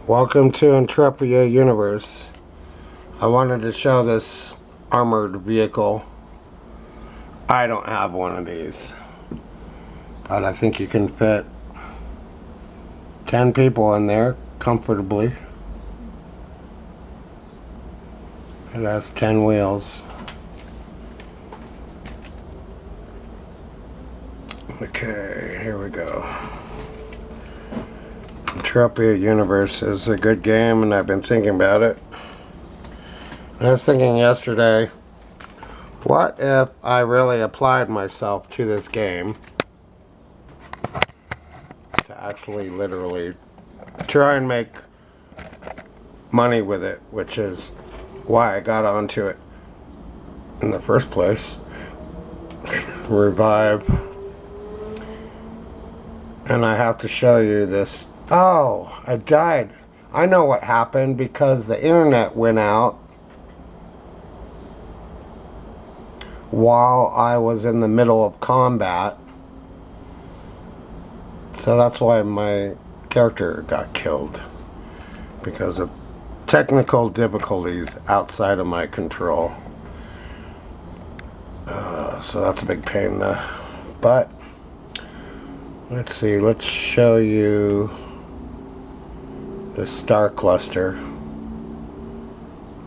Welcome to Entropia Universe. I wanted to show this armored vehicle. I don't have one of these, but I think you can fit 10 people in there comfortably. It has 10 wheels. Okay, here we go. Entropia Universe is a good game, and I've been thinking about it. I was thinking yesterday, what if I really applied myself to this game to actually literally try and make money with it, which is why I got onto it in the first place. Revive. And I have to show you this. Oh, I died. I know what happened because the internet went out while I was in the middle of combat. So that's why my character got killed. Because of technical difficulties outside of my control. So that's a big pain in the butt. Let's see, let's show you the star cluster.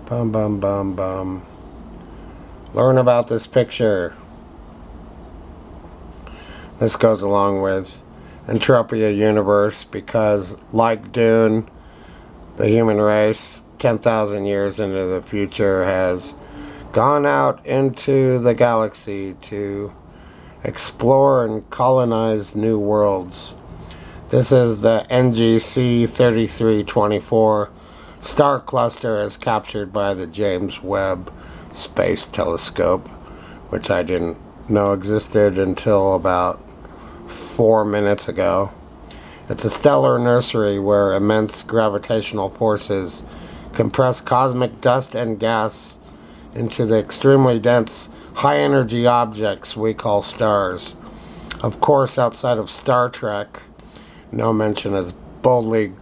Bum bum bum bum. Learn about this picture. This goes along with Entropia Universe because, like Dune, the human race 10,000 years into the future has gone out into the galaxy to explore and colonize new worlds. This is the NGC 3324 star cluster as captured by the James Webb Space Telescope, which I didn't know existed until about 4 minutes ago. It's a stellar nursery where immense gravitational forces compress cosmic dust and gas into the extremely dense, high-energy objects we call stars. Of course, outside of Star Trek, no human has boldly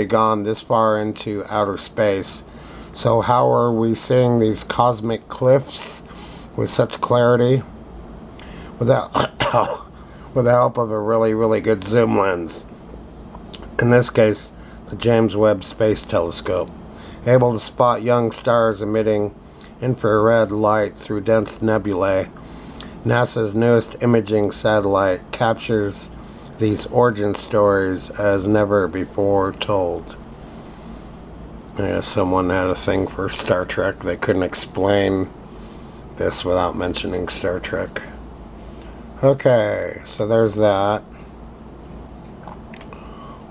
gone this far into outer space. So how are we seeing these cosmic cliffs with such clarity? With the help of a really, really good zoom lens. In this case, the James Webb Space Telescope, able to spot young stars emitting infrared light through dense nebulae. NASA's newest imaging satellite captures these origin stories as never before told. Yeah, someone had a thing for Star Trek. They couldn't explain this without mentioning Star Trek. Okay, so there's that.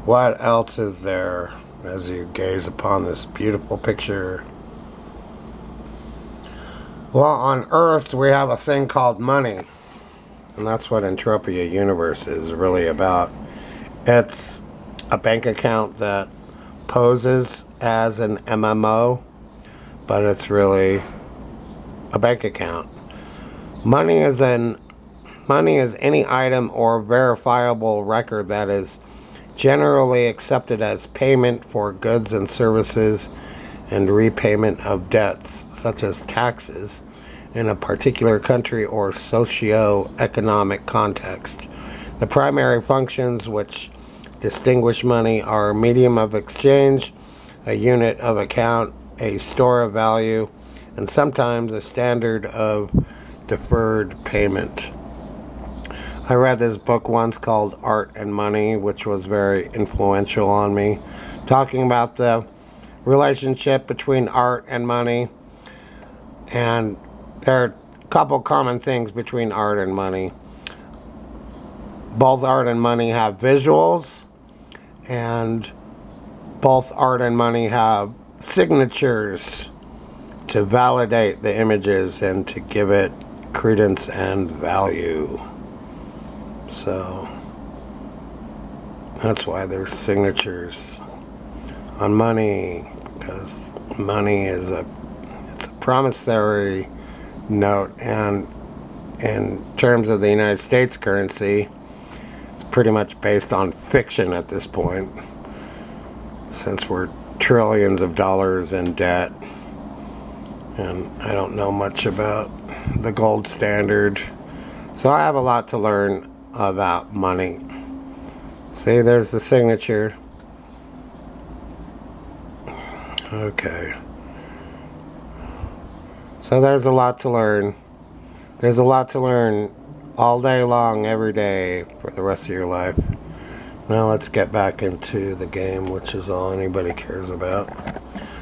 What else is there as you gaze upon this beautiful picture? Well, on Earth we have a thing called money, and that's what Entropia Universe is really about. It's a bank account that poses as an MMO, but it's really a bank account. Money is any item or verifiable record that is generally accepted as payment for goods and services and repayment of debts, such as taxes, in a particular country or socio-economic context. The primary functions which distinguish money are medium of exchange, a unit of account, a store of value, and sometimes a standard of deferred payment. I read this book once called Art and Money, which was very influential on me, talking about the relationship between art and money. And there are a couple common things between art and money. Both art and money have visuals, and both art and money have signatures to validate the images and to give it credence and value. So that's why there's signatures on money, because money is it's a promissory note, and in terms of the United States currency, it's pretty much based on fiction at this point, since we're trillions of dollars in debt. And I don't know much about the gold standard. So I have a lot to learn about money. See, there's the signature. Okay. So there's a lot to learn. There's a lot to learn all day long, every day, for the rest of your life. Now let's get back into the game, which is all anybody cares about.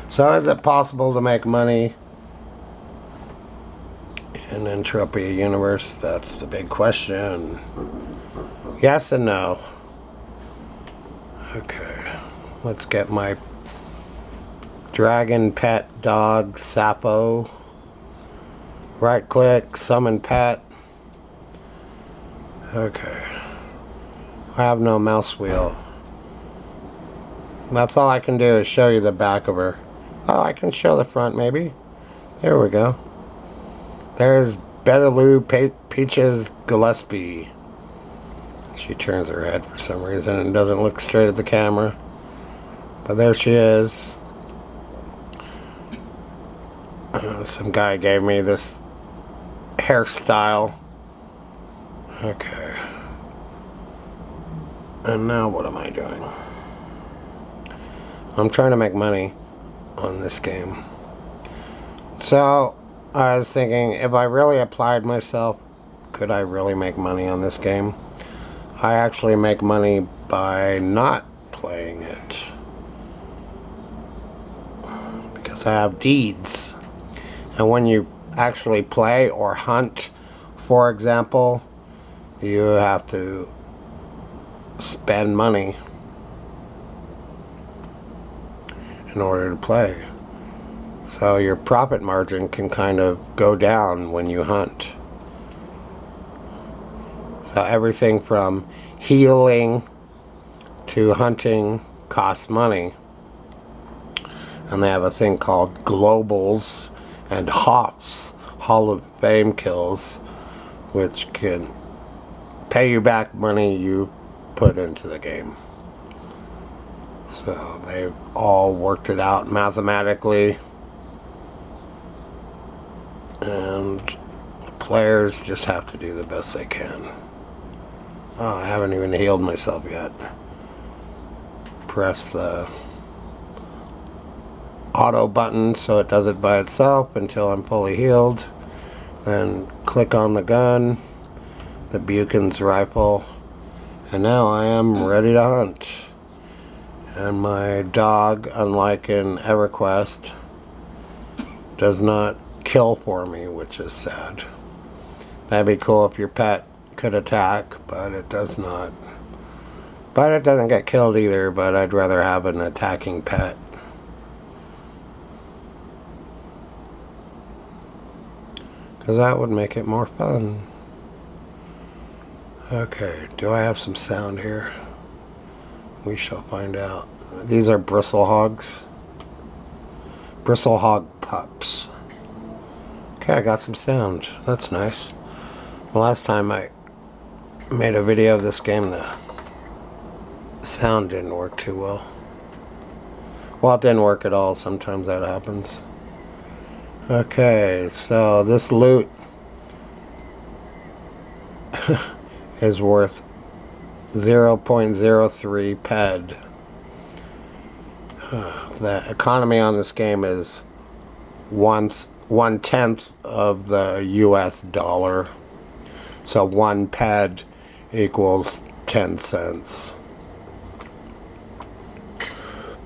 So is it possible to make money in Entropia Universe? That's the big question. Yes and no. Okay. Let's get my dragon pet dog, Sapo. Right click, summon pet. Okay. I have no mouse wheel. That's all I can do is show you the back of her. Oh, I can show the front maybe. There we go. There's Bettor Peaches Gillespie. She turns her head for some reason and doesn't look straight at the camera. But there she is. Some guy gave me this hairstyle. Okay. And now what am I doing? I'm trying to make money on this game. So I was thinking, if I really applied myself, could I really make money on this game? I actually make money by not playing it, because I have deeds. And when you actually play or hunt, for example, you have to spend money in order to play. So your profit margin can kind of go down when you hunt. So everything from healing to hunting costs money. And they have a thing called globals and HOFs, Hall of Fame kills, which can pay you back money you put into the game. So they've all worked it out mathematically, and the players just have to do the best they can. Oh, I haven't even healed myself yet. Press the auto button so it does it by itself until I'm fully healed. Then click on the gun, the Buchan's rifle, and now I am ready to hunt. And my dog, unlike in EverQuest, does not kill for me, which is sad. That'd be cool if your pet could attack, but it does not. But it doesn't get killed either, but I'd rather have an attacking pet. Because that would make it more fun. Okay, do I have some sound here? We shall find out. These are bristle hogs. Bristle hog pups. Okay, I got some sound. That's nice. The last time I made a video of this game, the sound didn't work too well. Well, it didn't work at all. Sometimes that happens. Okay, so this loot is worth 0.03 ped. The economy on this game is 1/10 of the US dollar. So 1 ped equals 10 cents.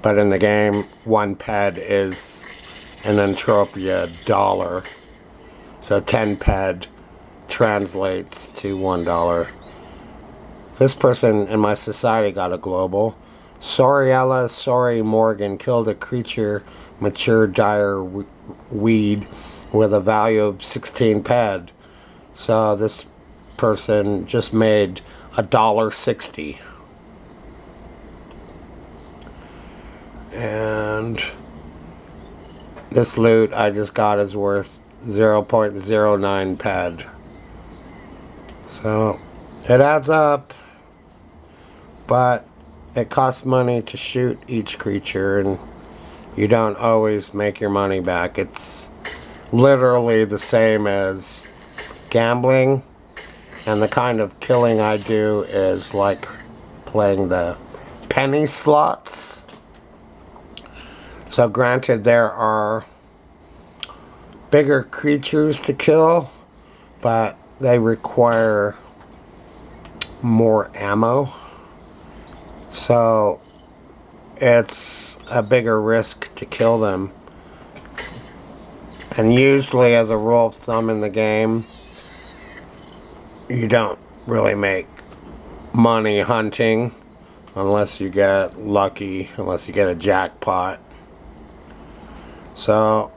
But in the game, 1 ped is an Entropia dollar. So 10 ped translates to $1. This person in my society got a global. Soriella Sorry Morgan killed a creature, mature dire weed, with a value of 16 ped. So this person just made $1.60. And this loot I just got is worth 0.09 ped. So it adds up. but it costs money to shoot each creature, and you don't always make your money back. It's literally the same as gambling, and the kind of killing I do is like playing the penny slots. So granted, there are bigger creatures to kill, but they require more ammo. So it's a bigger risk to kill them. And usually, as a rule of thumb in the game, you don't really make money hunting unless you get lucky, unless you get a jackpot. So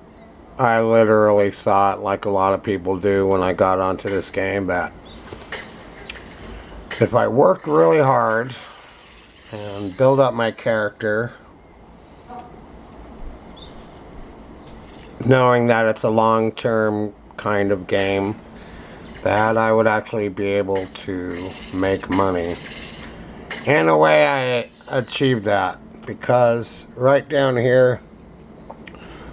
I literally thought, like a lot of people do when I got onto this game, that if I work really hard and build up my character, knowing that it's a long-term kind of game, that I would actually be able to make money. In a way, I achieved that, because right down here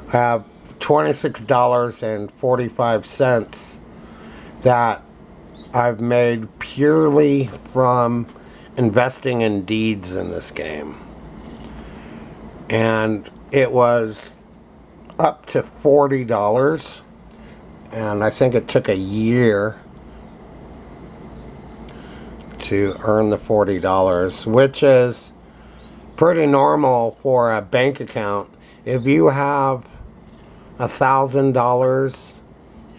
I have $26.45 that I've made purely from investing in deeds in this game. And it was up to $40, and I think it took a year to earn the $40, which is pretty normal for a bank account. If you have $1,000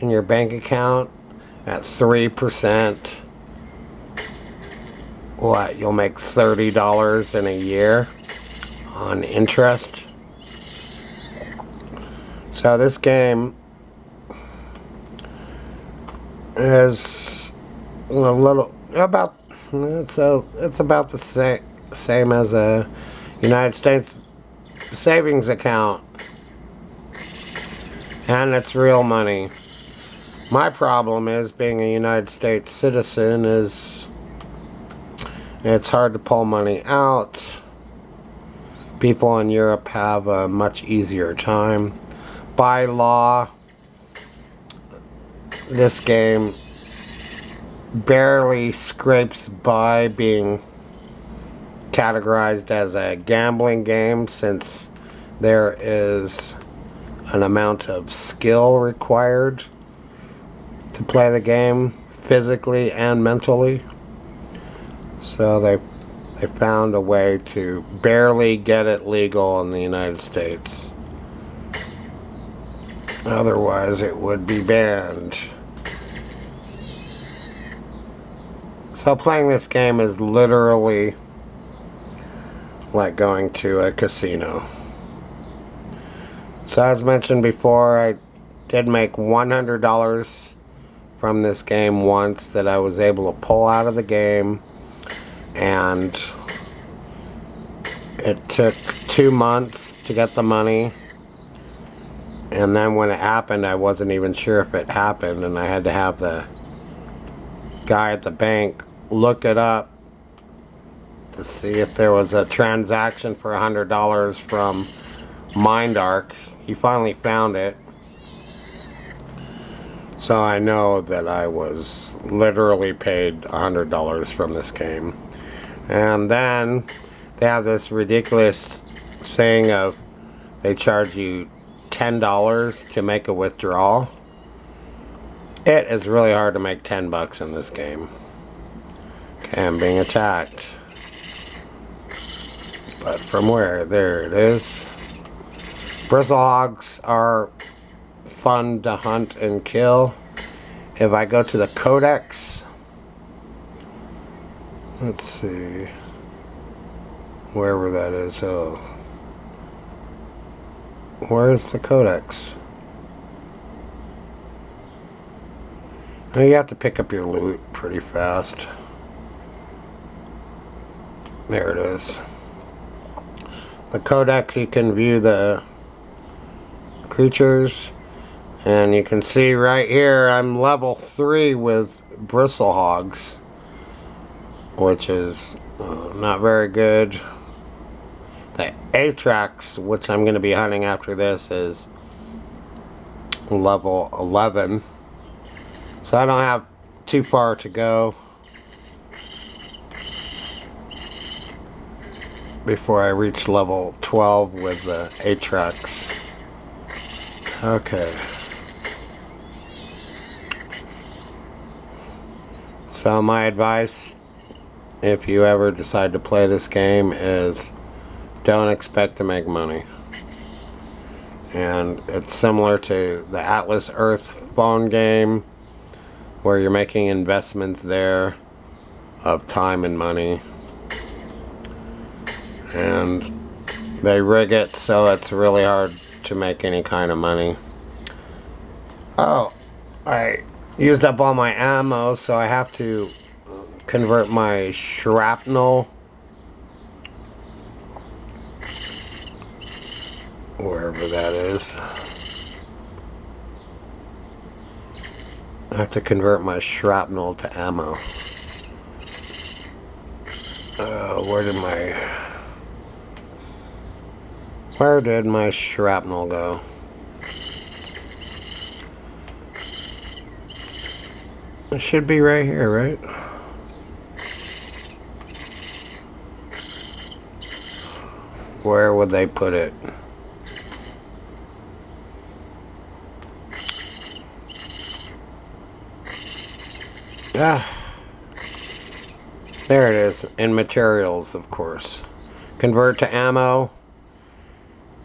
in your bank account at 3%, what, you'll make $30 in a year on interest. So this game is a little about, it's about the same as a United States savings account, and it's real money. My problem is, being a United States citizen, is it's hard to pull money out. People in Europe have a much easier time. By law, this game barely scrapes by being categorized as a gambling game, since there is an amount of skill required to play the game, physically and mentally. So they found a way to barely get it legal in the United States. Otherwise, it would be banned. So playing this game is literally like going to a casino. So as mentioned before, I did make $100 from this game once that I was able to pull out of the game, and it took 2 months to get the money. And then when it happened, I wasn't even sure if it happened, and I had to have the guy at the bank look it up to see if there was a transaction for $100 from MindArc. He finally found it. So I know that I was literally paid $100 from this game. And then they have this ridiculous thing of they charge you $10 to make a withdrawal. It is really hard to make $10 in this game. Okay, I'm being attacked. But from where? There it is. Bristlehogs are fun to hunt and kill. If I go to the codex, let's see, wherever that is. Oh, where's the codex? Now you have to pick up your loot pretty fast. There it is. The codex, you can view the creatures, and you can see right here I'm level 3 with bristlehogs, which is Not very good. The Atrax, which I'm going to be hunting after this, is level 11. So I don't have too far to go before I reach level 12 with the Atrax. Okay. So my advice, if you ever decide to play this game, is don't expect to make money. And it's similar to the Atlas Earth phone game, where you're making investments there of time and money. And they rig it so it's really hard to make any kind of money. Oh, I used up all my ammo, so I have to convert my shrapnel, wherever that is. I have to convert my shrapnel to ammo. Where did my shrapnel go? It should be right here, right? Where would they put it? Ah, there it is. In materials, of course. Convert to ammo.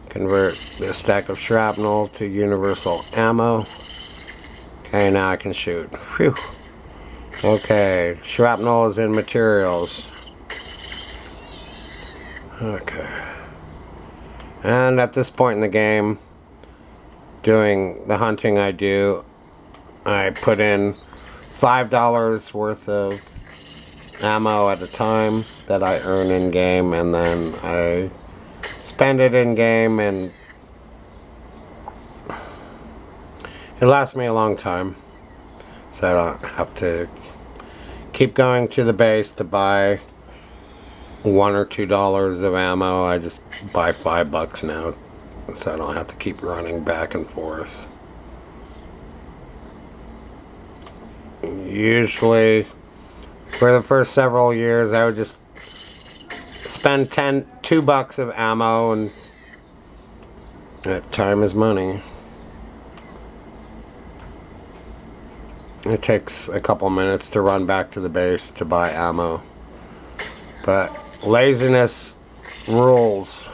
Convert the stack of shrapnel to universal ammo. Okay, now I can shoot. Phew. Okay, shrapnel is in materials. Okay. And at this point in the game, doing the hunting I do, I put in $5 worth of ammo at a time that I earn in game, and then I spend it in game, and it lasts me a long time, so I don't have to keep going to the base to buy $1 or $2 of ammo. I just buy $5 now, so I don't have to keep running back and forth. Usually, for the first several years, I would just spend $2 of ammo, and that time is money. It takes a couple minutes to run back to the base to buy ammo, but laziness rules.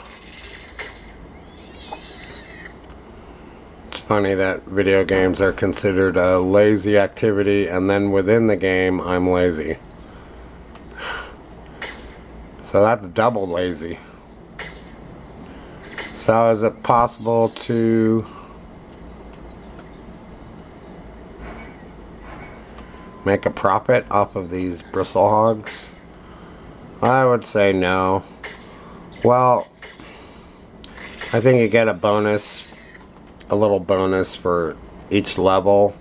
It's funny that video games are considered a lazy activity, and then within the game I'm lazy. So that's double lazy. So is it possible to make a profit off of these bristle hogs? I would say no. Well, I think you get a bonus, a little bonus for each level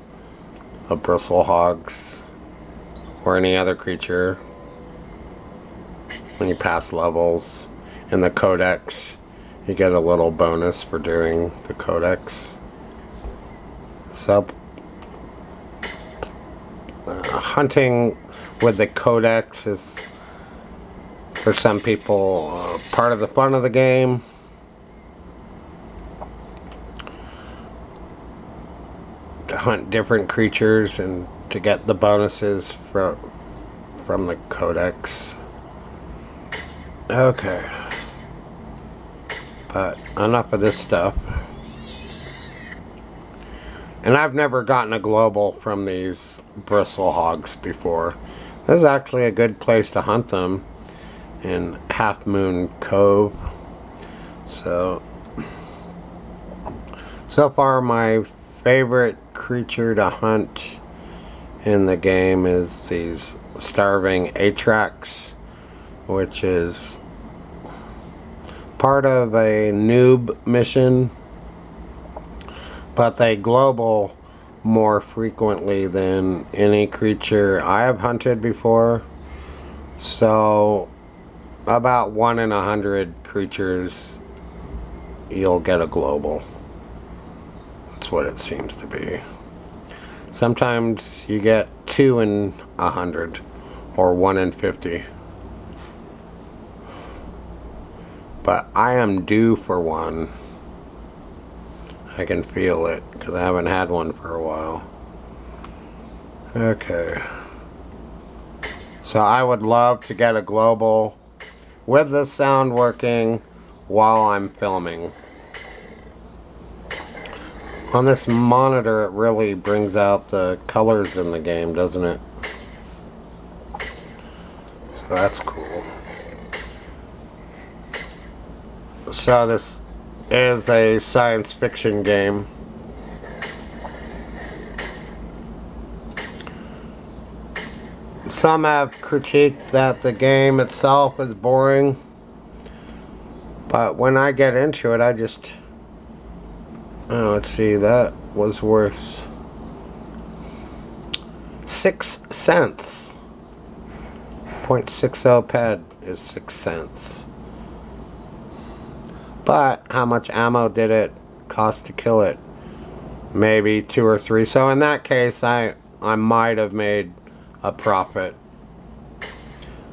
of bristle hogs or any other creature when you pass levels. In the codex, you get a little bonus for doing the codex. So hunting with the codex is, for some people, part of the fun of the game. To hunt different creatures and to get the bonuses from the codex. Okay. But enough of this stuff. And I've never gotten a global from these bristle hogs before. This is actually a good place to hunt them, in Half Moon Cove. So far my favorite creature to hunt in the game is these starving Atrax, which is part of a noob mission, but they global more frequently than any creature I have hunted before. So about 1 in 100 creatures, you'll get a global. That's what it seems to be. Sometimes you get 2 in 100 or 1 in 50. But I am due for one. I can feel it because I haven't had one for a while. Okay. So I would love to get a global with the sound working while I'm filming. On this monitor, it really brings out the colors in the game, doesn't it? So that's cool. So this is a science fiction game. Some have critiqued that the game itself is boring, but when I get into it, I just... Oh, let's see, that was worth 6 cents. 0.60 ped is 6 cents. But how much ammo did it cost to kill it? Maybe 2 or 3. So in that case, I might have made a profit.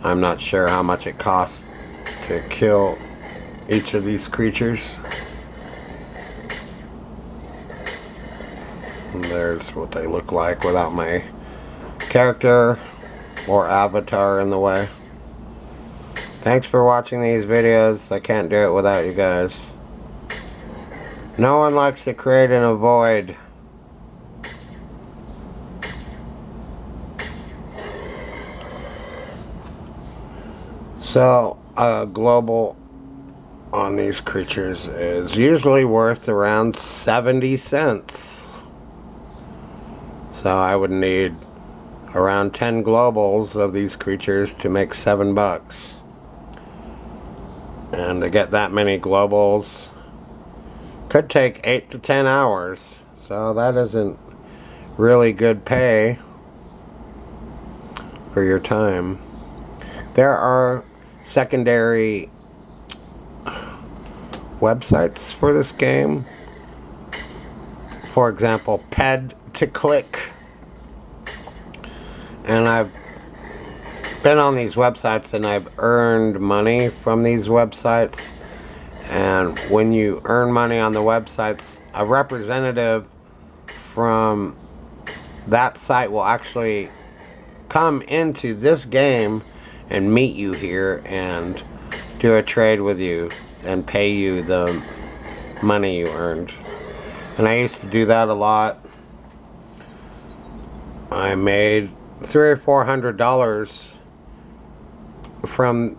I'm not sure how much it costs to kill each of these creatures. And there's what they look like without my character or avatar in the way. Thanks for watching these videos. I can't do it without you guys. No one likes to create in a void. So, a global on these creatures is usually worth around 70 cents. So I would need around 10 globals of these creatures to make $7. And to get that many globals could take 8 to 10 hours. So that isn't really good pay for your time. There are secondary websites for this game. For example, Ped to Click. And I've been on these websites and I've earned money from these websites. And when you earn money on the websites, a representative from that site will actually come into this game and meet you here and do a trade with you and pay you the money you earned. And I used to do that a lot. I made $300 or $400 from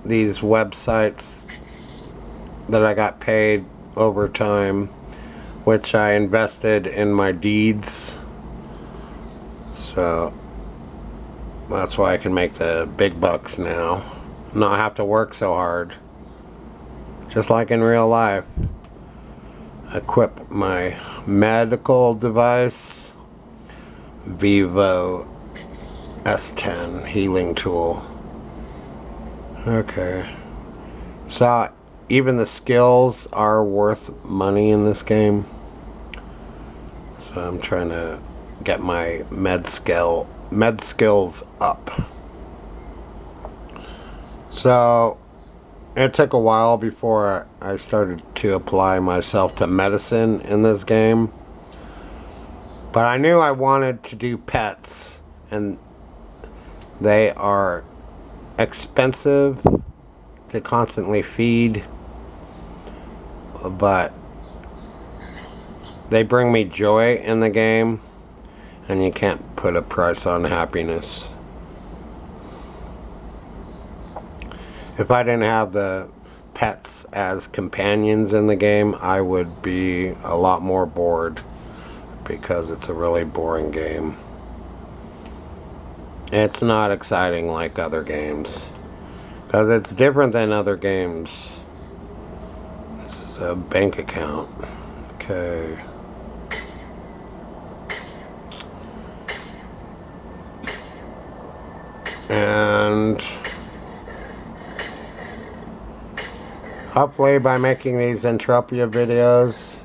these websites that I got paid over time, which I invested in my deeds. So that's why I can make the big bucks now. Not have to work so hard. Just like in real life. Equip my medical device. Vivo S10 healing tool. Okay. So even the skills are worth money in this game. So I'm trying to get my med skills up. So it took a while before I started to apply myself to medicine in this game. But I knew I wanted to do pets, and they are expensive to constantly feed, but they bring me joy in the game, and you can't put a price on happiness. If I didn't have the pets as companions in the game, I would be a lot more bored, because it's a really boring game. It's not exciting like other games, because it's different than other games. This is a bank account. Okay. And Hopefully by making these Entropia videos,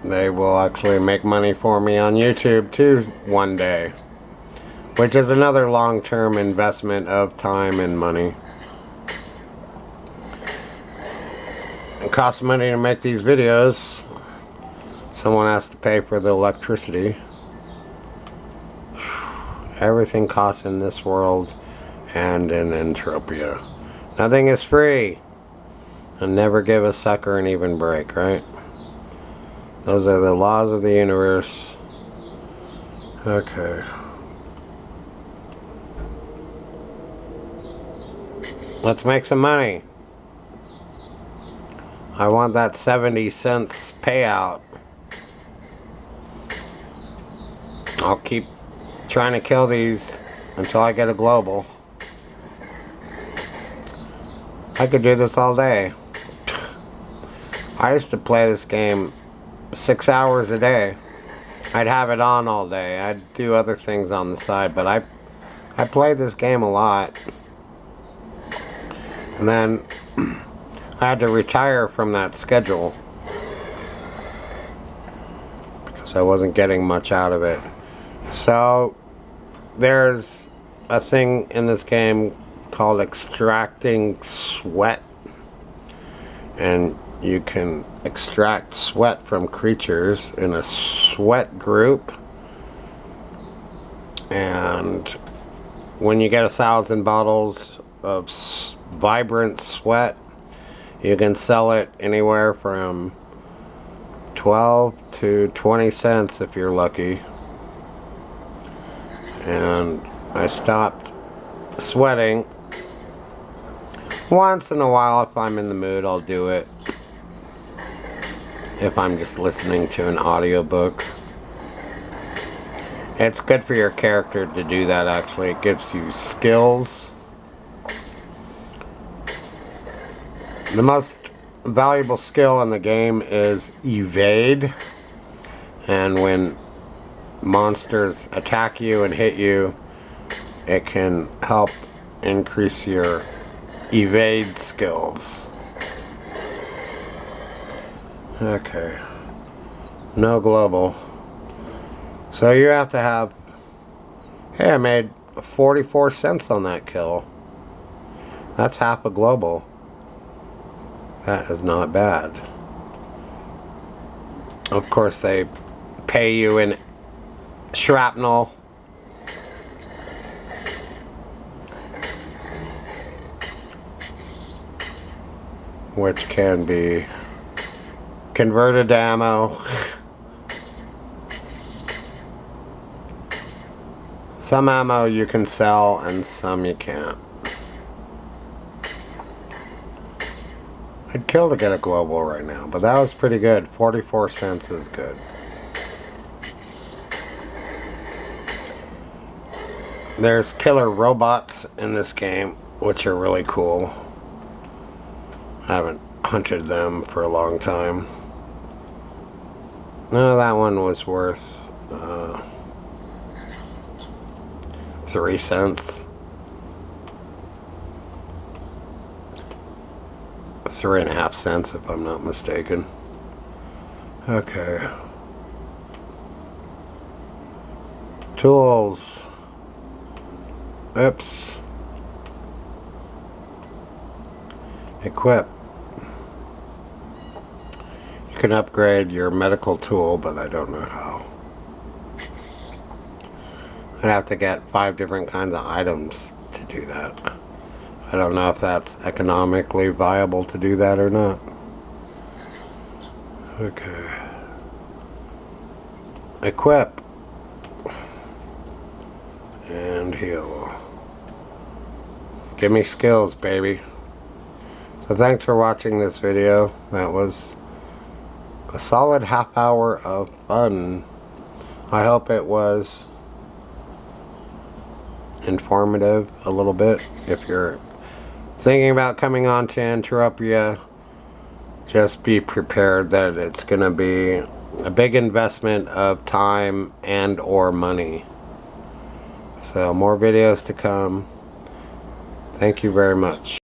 they will actually make money for me on YouTube too one day. Which is another long-term investment of time and money. It costs money to make these videos. Someone has to pay for the electricity. Everything costs in this world and in Entropia. Nothing is free. And never give a sucker an even break, right? Those are the laws of the universe. Okay. Let's make some money. I want that 70 cents payout. I'll keep trying to kill these until I get a global. I could do this all day. I used to play this game 6 hours a day. I'd have it on all day. I'd do other things on the side, but I played this game a lot. And then I had to retire from that schedule because I wasn't getting much out of it. So there's a thing in this game called extracting sweat, and you can extract sweat from creatures in a sweat group, and when you get 1,000 bottles of vibrant sweat, you can sell it anywhere from 12 to 20 cents if you're lucky. And I stopped sweating. Once in a while, if I'm in the mood, I'll do it. If I'm just listening to an audiobook. It's good for your character to do that, actually. It gives you skills. The most valuable skill in the game is evade. And when monsters attack you and hit you, it can help increase your evade skills. Okay. No global. So you have to have... Hey, I made 44 cents on that kill. That's half a global. That is not bad. Of course, they pay you in shrapnel. Which can be converted to ammo. Some ammo you can sell and some you can't. I'd kill to get a global right now, but that was pretty good. 44 cents is good. There's killer robots in this game, which are really cool. I haven't hunted them for a long time. No, that one was worth 3 cents. 3.5 cents if I'm not mistaken. Okay. Tools. Oops. Equip. You can upgrade your medical tool, but I don't know how. I'd have to get 5 different kinds of items to do that. I don't know if that's economically viable to do that or not. Okay. Equip. And heal. Give me skills, baby. So thanks for watching this video. That was a solid half hour of fun. I hope it was informative a little bit. If you're thinking about coming on to Entropia, just be prepared that it's going to be a big investment of time and or money. So more videos to come. Thank you very much.